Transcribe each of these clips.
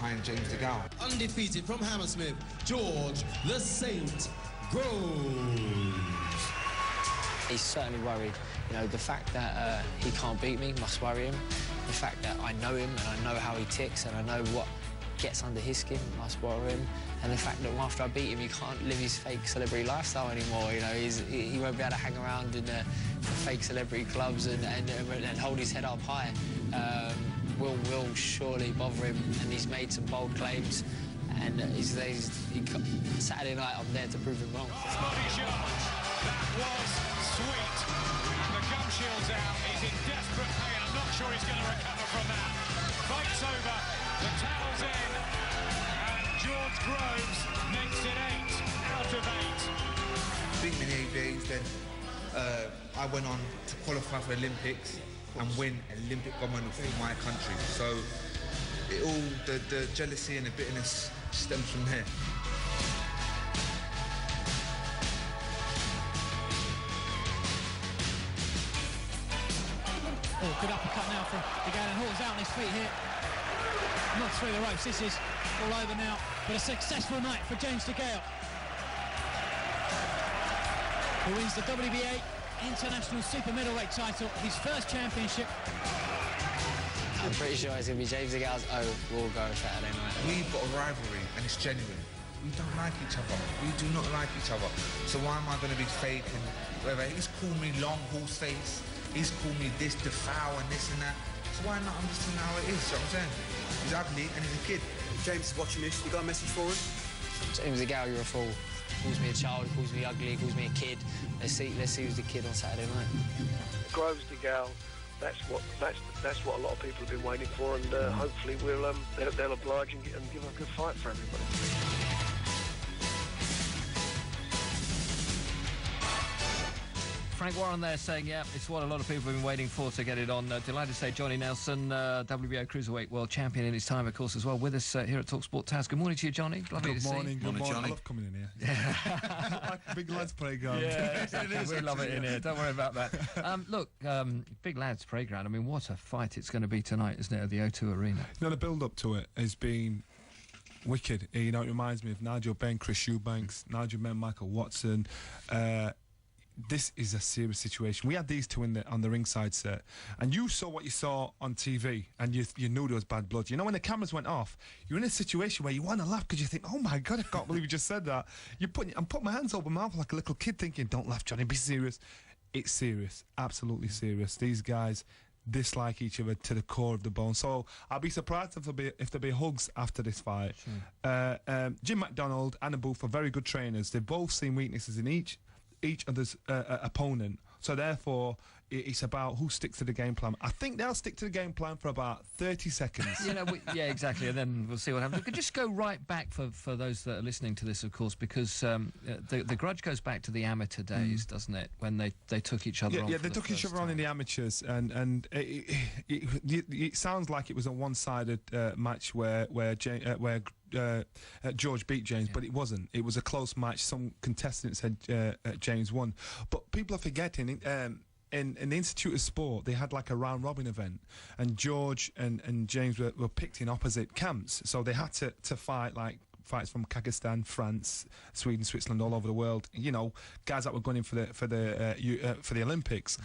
behind James DeGale. Undefeated from Hammersmith, George the Saint Groves. He's certainly worried. You know, the fact that he can't beat me must worry him. The fact that I know him and I know how he ticks and I know what gets under his skin must worry him. And the fact that after I beat him, he can't live his fake celebrity lifestyle anymore. You know, he won't be able to hang around in the fake celebrity clubs and hold his head up high. Will surely bother him, and he's made some bold claims. And Saturday night, I'm there to prove him wrong. Body shot. That was sweet. And the gum shield's out. He's in desperate pain. I'm not sure he's going to recover from that. Fight's over. The towel's in. And George Groves makes it 8 out of 8. Beat me in 8 days, then I went on to qualify for the Olympics and win an Olympic gold medal for my country. So it all, the jealousy and the bitterness stems from here. Oh, good uppercut now from DeGale, and Hall's out on his feet here. Not through the ropes, this is all over now, but a successful night for James DeGale, who wins the WBA International Super-Middleweight title, his first championship. I'm pretty sure it's going to be James DeGale's will go Saturday night. We've got a rivalry and it's genuine. We don't like each other. We do not like each other. So why am I going to be fake and whatever? He's called me long horse face. He's called me this, defile and this and that. So why not? I'm just saying how it is, you know what I'm saying? He's ugly and he's a kid. James is watching this. You got a message for him? James DeGale, you're a fool. Calls me a child, calls me ugly, calls me a kid. Let's see who's the kid on Saturday night. Groves DeGale, that's what a lot of people have been waiting for, and hopefully they'll oblige and give a good fight for everybody. Frank Warren there saying, yeah, it's what a lot of people have been waiting for to get it on. Delighted to say Johnny Nelson, WBO Cruiserweight World Champion in his time, of course, as well, with us here at TalkSport Taz. Good morning to you, Johnny. Lovely to see you. Good morning, Johnny. I love coming in here. Yeah. Big Lads Playground. Yeah, exactly. We love it in here. Don't worry about that. Look, Big Lads Playground, I mean, what a fight it's going to be tonight, isn't it, at the O2 Arena? You know, the build-up to it has been wicked. You know, it reminds me of Nigel Benn, Chris Eubanks, Nigel Benn, Michael Watson. This is a serious situation. We had these two on the ringside set, and you saw what you saw on TV, and you knew there was bad blood. You know, when the cameras went off, you're in a situation where you want to laugh because you think, oh my God, I can't believe you just said that. I'm putting my hands over my mouth like a little kid thinking, don't laugh, Johnny, be serious. It's serious, absolutely serious. These guys dislike each other to the core of the bone. So I'll be surprised if there'll be hugs after this fight. Sure. Jim McDonald and Booth are very good trainers. They've both seen weaknesses in each other's opponent, so therefore it's about who sticks to the game plan. I think they'll stick to the game plan for about 30 seconds. You know, yeah, exactly, and then we'll see what happens. We could just go right back for those that are listening to this, of course, because the grudge goes back to the amateur days, doesn't it, when they took each other on. Yeah, they took each other on in the amateurs, and it sounds like it was a one-sided match where George beat James, but it wasn't. It was a close match. Some contestants said James won, but people are forgetting in the Institute of Sport they had like a round robin event, and George and James were picked in opposite camps, so they had to fight like fights from Kazakhstan, France, Sweden, Switzerland, all over the world. You know, guys that were going in for the Olympics.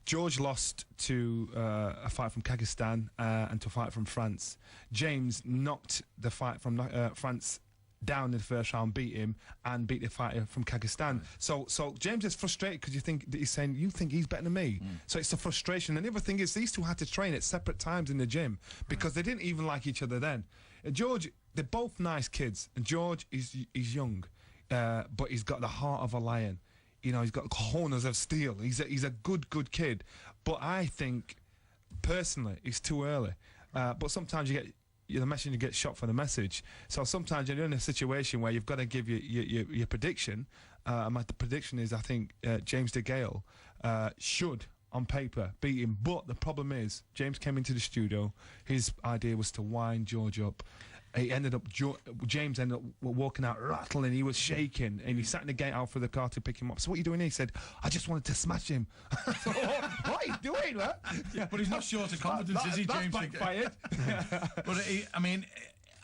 George lost to a fight from Kazakhstan and to a fight from France. James knocked the fight from France down in the first round, beat him, and beat the fighter from Kazakhstan. Right. So James is frustrated because he's saying, you think he's better than me. So it's the frustration. And the other thing is, these two had to train at separate times in the gym because they didn't even like each other then. George, they're both nice kids, and George is young, but he's got the heart of a lion. You know, he's got corners of steel. He's a good kid. But I think, personally, it's too early. But sometimes the messenger gets shot for the message. So sometimes you're in a situation where you've got to give your prediction. My prediction is, I think James DeGale should, on paper, beat him. But the problem is, James came into the studio. His idea was to wind George up. James ended up walking out rattling. He was shaking, and he sat in the gate out for the car to pick him up. So what are you doing here? He said, I just wanted to smash him. What are you doing, man? Yeah, but he's not short of confidence, is he, James? That's backfired. But I mean,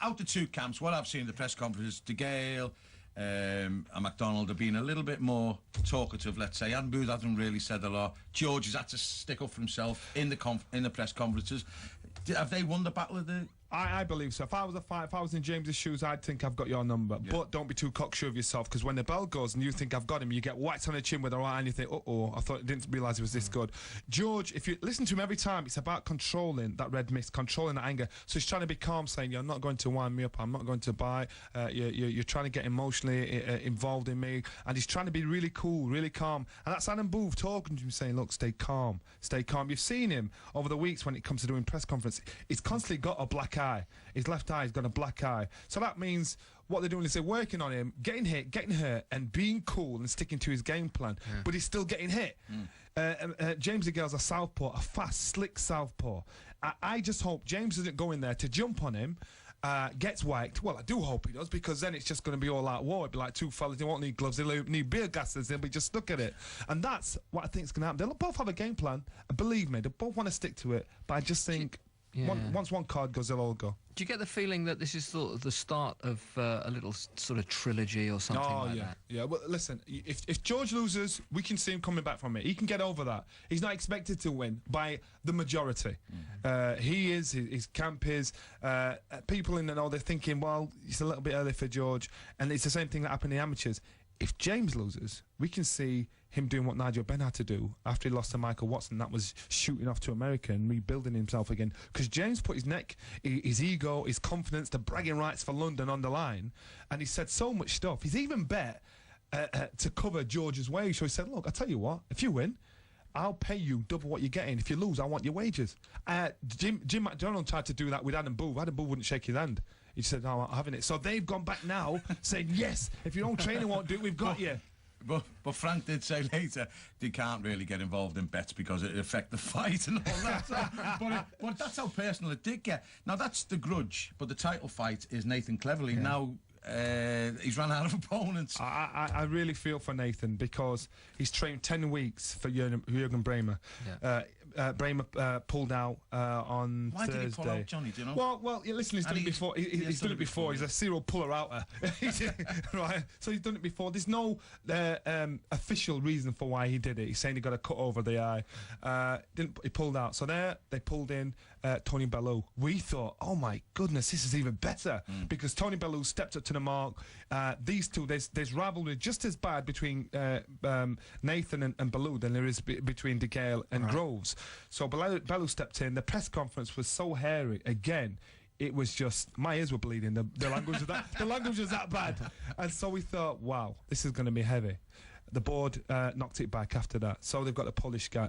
out the two camps, what I've seen in the press conference, De Gale and McDonald have been a little bit more talkative, let's say. Anne Booth hasn't really said a lot. George has had to stick up for himself in the press conferences. Have they won the battle of the... I believe so. If I was in James's shoes, I'd think I've got your number. Yeah. But don't be too cocksure of yourself, because when the bell goes and you think I've got him, you get whacked on the chin with the right hand, and you think, I didn't realise he was this good. George, if you listen to him every time, it's about controlling that red mist, controlling that anger. So he's trying to be calm, saying, you're not going to wind me up, I'm not going to bite, you're trying to get emotionally involved in me, and he's trying to be really cool, really calm. And that's Adam Booth talking to him, saying, look, stay calm, stay calm. You've seen him over the weeks when it comes to doing press conference. He's constantly got a black eye. His left eye's got a black eye. So that means what they're doing is they're working on him, getting hit, getting hurt, and being cool and sticking to his game plan. Yeah. But he's still getting hit. James DeGale's a southpaw, a fast, slick southpaw. I just hope James doesn't go in there to jump on him, gets whacked. Well, I do hope he does, because then it's just going to be all out war. It'll be like two fellas, they won't need gloves, they'll need beer gases, they'll be just stuck at it. And that's what I think is going to happen. They'll both have a game plan, believe me, they both want to stick to it, but I just think... Once one card goes, they'll all go. Do you get the feeling that this is sort of the start of a little sort of trilogy or something like that? Yeah, well, listen, if George loses, we can see him coming back from it. He can get over that. He's not expected to win by the majority. He is, his camp is. People in the know, they're thinking, well, it's a little bit early for George. And it's the same thing that happened in the amateurs. If James loses, we can see him doing what Nigel Benn had to do after he lost to Michael Watson. That was shooting off to America and rebuilding himself again. Because James put his neck, his ego, his confidence, the bragging rights for London on the line. And he said so much stuff. He's even bet to cover George's wage. So he said, look, I'll tell you what, if you win, I'll pay you double what you're getting. If you lose, I want your wages. Jim McDonald tried to do that with Adam Booth. Adam Booth wouldn't shake his hand. He said, no, I'm having it. So they've gone back now saying, yes, if your own trainer won't do it, we've got you. But Frank did say later they can't really get involved in bets because it affect the fight and all that. But that's how personal it did get. Now that's the grudge, but the title fight is Nathan Cleverly. Now he's run out of opponents. I really feel for Nathan, because he's trained 10 weeks for Jürgen Bremer. Bremer pulled out on Thursday. Why did he pull out, Johnny? Do you know? Well, listen, he's done it before. He's done it before. He's a serial puller-outer, right? So he's done it before. There's no official reason for why he did it. He's saying he got a cut over the eye. He pulled out. So they pulled in Tony Bellew. We thought, oh my goodness, this is even better, because Tony Bellew stepped up to the mark. These two, there's rivalry just as bad between Nathan and Bellew than there is between De Gale and Groves. So Bellew stepped in. The press conference was so hairy again. It was just, my ears were bleeding. The language was that bad. And so we thought, wow, this is going to be heavy. The board knocked it back after that. So they've got the Polish guy,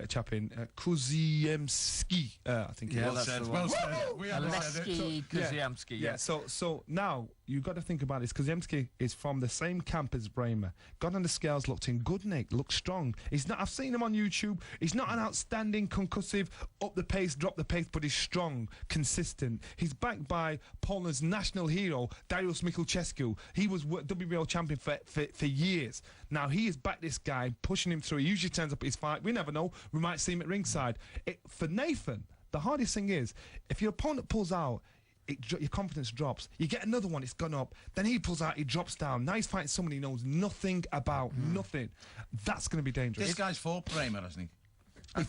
chap in, Kuziemski, I think. Well said. Well said. We said it. Kuziemski. Yeah. So now you've got to think about this. Kuziemski is from the same camp as Bremer. Got on the scales, looked in good nick, looked strong. He's not. I've seen him on YouTube. He's not an outstanding concussive, up the pace, drop the pace, but he's strong, consistent. He's backed by Poland's national hero, Dariusz Michalczewski. He was WBO champion for years. Now he has backed this guy, pushing him through. He usually turns up at his fight. We never know. We might see him at ringside. For Nathan, the hardest thing is, if your opponent pulls out, your confidence drops. You get another one, it's gone up. Then he pulls out, he drops down. Now he's fighting someone he knows nothing about, nothing. That's going to be dangerous. This guy's fought Bremer, hasn't he?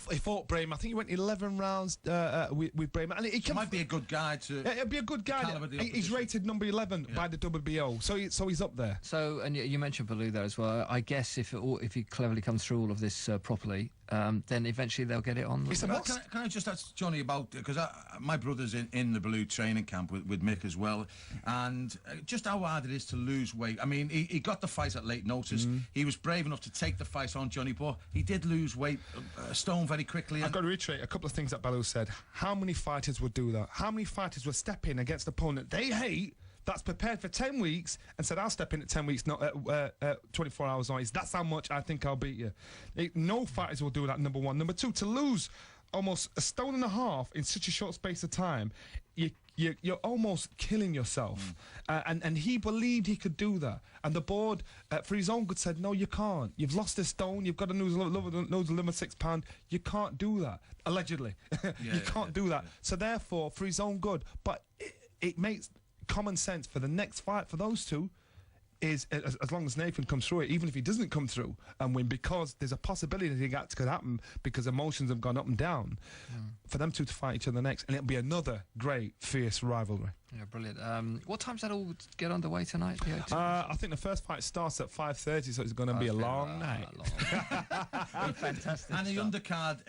He fought Bremer. I think he went 11 rounds with Bremer. And he might be a good guy to... It'd be a good guy. He's rated number 11 by the WBO, so he's up there. So, and you mentioned Bellew there as well. I guess if he cleverly comes through all of this properly, then eventually they'll get it on. Can I just ask Johnny about, because my brother's in the Bellew training camp with Mick as well, and just how hard it is to lose weight. I mean, he got the fight at late notice. He was brave enough to take the fight on, Johnny, but he did lose weight, stone very quickly. I've got to reiterate a couple of things that Bellew said. How many fighters would do that? How many fighters would step in against an opponent they hate, that's prepared for 10 weeks, and said, I'll step in at 10 weeks, not 24 hours notice. That's how much I think I'll beat you. No fighters will do that, number one. Number two, to lose almost a stone and a half in such a short space of time, you're almost killing yourself. And he believed he could do that. And the board, for his own good, said, no, you can't. You've lost a stone. You've got to lose a limit 6 pound. You can't do that, allegedly. You can't do that. So therefore, for his own good. But it makes common sense for the next fight for those two is as long as Nathan comes through it, even if he doesn't come through and win, because there's a possibility that could happen because emotions have gone up and down, for them two to fight each other next, and it'll be another great, fierce rivalry. Yeah, brilliant. What time's that all get underway tonight? I think the first fight starts at 5:30, so it's going to be a long night. Fantastic. And the undercard,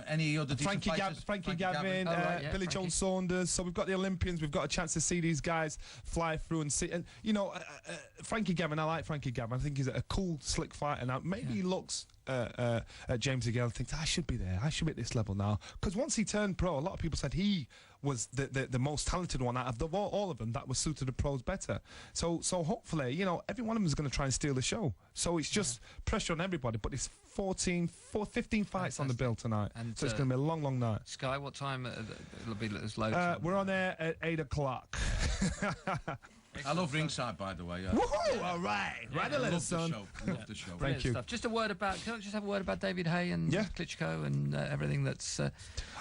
any other Frankie Gavin, Billy Joe Saunders. So we've got the Olympians. We've got a chance to see these guys fly through and see. And you know, Frankie Gavin. I like Frankie Gavin. I think he's a cool, slick fighter. Now maybe he looks at James again and thinks I should be there. I should be at this level now. Because once he turned pro, a lot of people said he was the most talented one out of all of them that was suited the pros better. So hopefully, you know, every one of them is going to try and steal the show. So it's just pressure on everybody. But it's 15 fights on the bill tonight. And so it's going to be a long, long night. Sky, what time? It'll be as low. We're on there at 8 o'clock. I love ringside, by the way. Woohoo! All right. Right, little son. Love the show. Thank you. Stuff. Just a word about. Can I just have a word about David Hay and Klitschko and everything that's?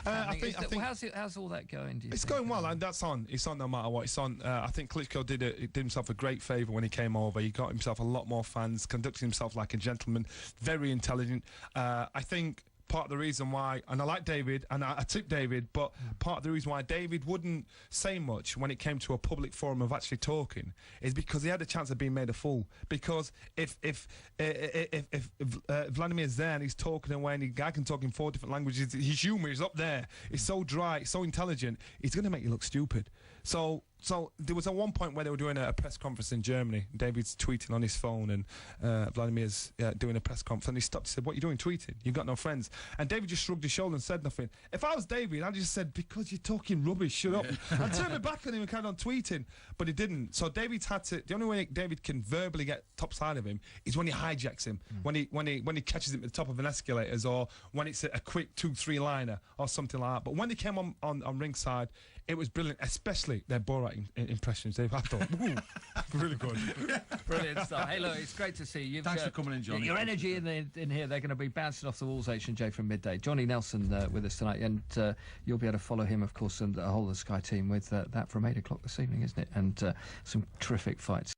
I think how's all that going? Do you it's think? going well, and that's on. It's on no matter what. It's on. I think Klitschko did himself a great favour when he came over. He got himself a lot more fans, conducted himself like a gentleman, very intelligent. I think part of the reason why, and I like David, and I tip David, but part of the reason why David wouldn't say much when it came to a public forum of actually talking is because he had a chance of being made a fool. Because if Vladimir's there and he's talking away and the guy can talk in 4 different languages, his humour is up there. He's so dry, he's so intelligent, he's going to make you look stupid. So there was at one point where they were doing a press conference in Germany. David's tweeting on his phone, and Vladimir's doing a press conference. And he stopped. He said, "What are you doing tweeting? You've got no friends." And David just shrugged his shoulder and said nothing. If I was David, I'd just said, "Because you're talking rubbish, shut up." I turned my back on him and carried on tweeting, but he didn't. So David's had to. The only way David can verbally get top side of him is when he hijacks him, when he catches him at the top of an escalators, or when it's a quick 2-3 liner or something like that. But when they came on ringside, it was brilliant, especially their Borat impressions. I thought, ooh, really good. Brilliant stuff. Hey, look, it's great to see you. Thanks for coming in, Johnny. Your energy in here, they're going to be bouncing off the walls, H&J, from midday. Johnny Nelson with us tonight, and you'll be able to follow him, of course, and the whole of the Sky team with that from 8 o'clock this evening, isn't it? And some terrific fights.